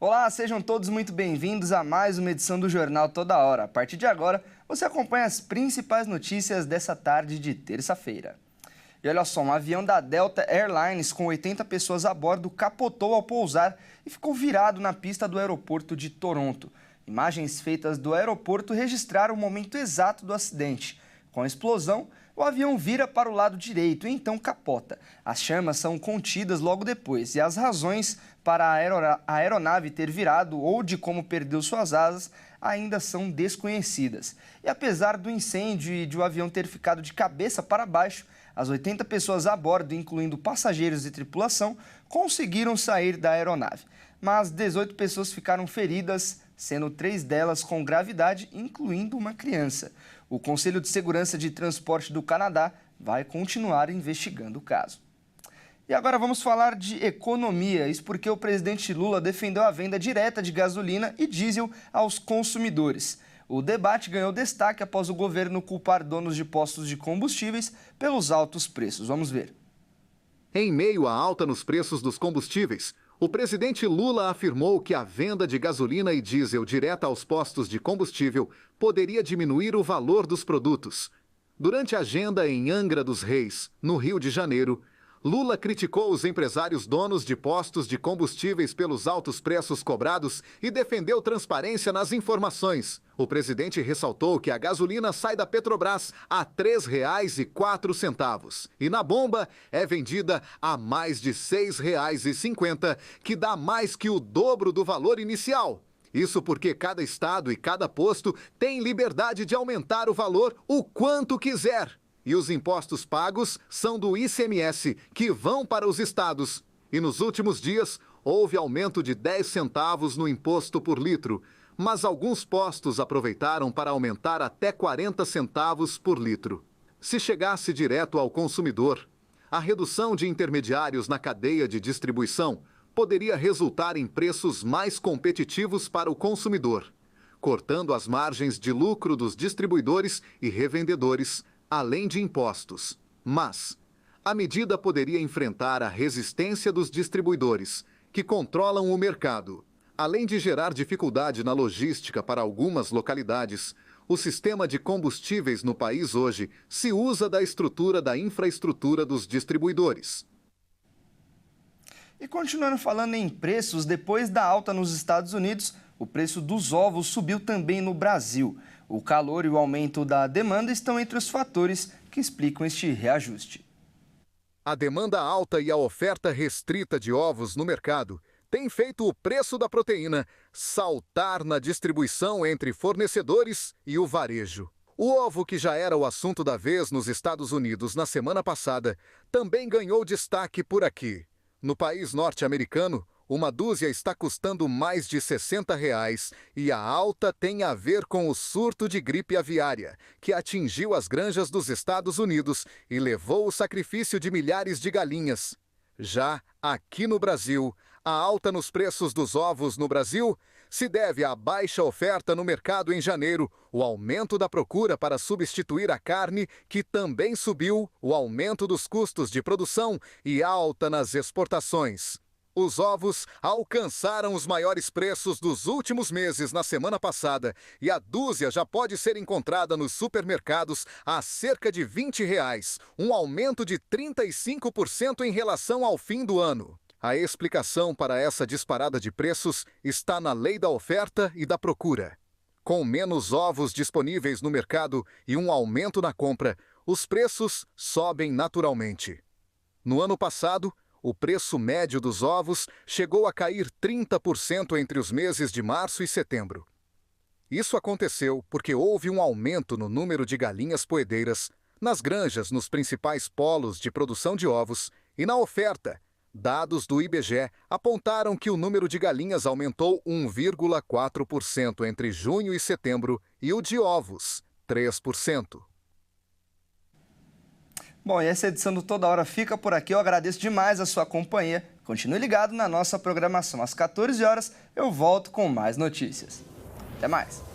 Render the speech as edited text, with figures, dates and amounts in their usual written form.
Olá, sejam todos muito bem-vindos a mais uma edição do Jornal Toda Hora. A partir de agora, você acompanha as principais notícias dessa tarde de terça-feira. E olha só, um avião da Delta Airlines com 80 pessoas a bordo capotou ao pousar e ficou virado na pista do aeroporto de Toronto. Imagens feitas do aeroporto registraram o momento exato do acidente. Com a explosão, o avião vira para o lado direito e então capota. As chamas são contidas logo depois e as razões para a aeronave ter virado ou de como perdeu suas asas ainda são desconhecidas. E apesar do incêndio e de o avião ter ficado de cabeça para baixo, as 80 pessoas a bordo, incluindo passageiros e tripulação, conseguiram sair da aeronave. Mas 18 pessoas ficaram feridas, sendo 3 delas com gravidade, incluindo uma criança. O Conselho de Segurança de Transporte do Canadá vai continuar investigando o caso. E agora vamos falar de economia, isso porque o presidente Lula defendeu a venda direta de gasolina e diesel aos consumidores. O debate ganhou destaque após o governo culpar donos de postos de combustíveis pelos altos preços. Vamos ver. Em meio à alta nos preços dos combustíveis, o presidente Lula afirmou que a venda de gasolina e diesel direta aos postos de combustível poderia diminuir o valor dos produtos. Durante a agenda em Angra dos Reis, no Rio de Janeiro, Lula criticou os empresários donos de postos de combustíveis pelos altos preços cobrados e defendeu transparência nas informações. O presidente ressaltou que a gasolina sai da Petrobras a R$ 3,04 e na bomba é vendida a mais de R$ 6,50, que dá mais que o dobro do valor inicial. Isso porque cada estado e cada posto tem liberdade de aumentar o valor o quanto quiser. E os impostos pagos são do ICMS, que vão para os estados. E nos últimos dias, houve aumento de 10 centavos no imposto por litro, mas alguns postos aproveitaram para aumentar até 40 centavos por litro. Se chegasse direto ao consumidor, a redução de intermediários na cadeia de distribuição poderia resultar em preços mais competitivos para o consumidor, cortando as margens de lucro dos distribuidores e revendedores, além de impostos. Mas a medida poderia enfrentar a resistência dos distribuidores, que controlam o mercado. Além de gerar dificuldade na logística para algumas localidades, o sistema de combustíveis no país hoje se usa da estrutura da infraestrutura dos distribuidores. E continuando falando em preços, depois da alta nos Estados Unidos, o preço dos ovos subiu também no Brasil. O calor e o aumento da demanda estão entre os fatores que explicam este reajuste. A demanda alta e a oferta restrita de ovos no mercado tem feito o preço da proteína saltar na distribuição entre fornecedores e o varejo. O ovo, que já era o assunto da vez nos Estados Unidos na semana passada, também ganhou destaque por aqui. No país norte-americano, uma dúzia está custando mais de R$ 60 e a alta tem a ver com o surto de gripe aviária, que atingiu as granjas dos Estados Unidos e levou o sacrifício de milhares de galinhas. Já aqui no Brasil, a alta nos preços dos ovos no Brasil se deve à baixa oferta no mercado em janeiro, o aumento da procura para substituir a carne, que também subiu, o aumento dos custos de produção e alta nas exportações. Os ovos alcançaram os maiores preços dos últimos meses na semana passada e a dúzia já pode ser encontrada nos supermercados a cerca de R$ 20, um aumento de 35% em relação ao fim do ano. A explicação para essa disparada de preços está na lei da oferta e da procura. Com menos ovos disponíveis no mercado e um aumento na compra, os preços sobem naturalmente. No ano passado, o preço médio dos ovos chegou a cair 30% entre os meses de março e setembro. Isso aconteceu porque houve um aumento no número de galinhas poedeiras nas granjas nos principais polos de produção de ovos e na oferta. Dados do IBGE apontaram que o número de galinhas aumentou 1,4% entre junho e setembro e o de ovos, 3%. Bom, e essa edição do Toda Hora fica por aqui. Eu agradeço demais a sua companhia. Continue ligado na nossa programação. Às 14 horas eu volto com mais notícias. Até mais!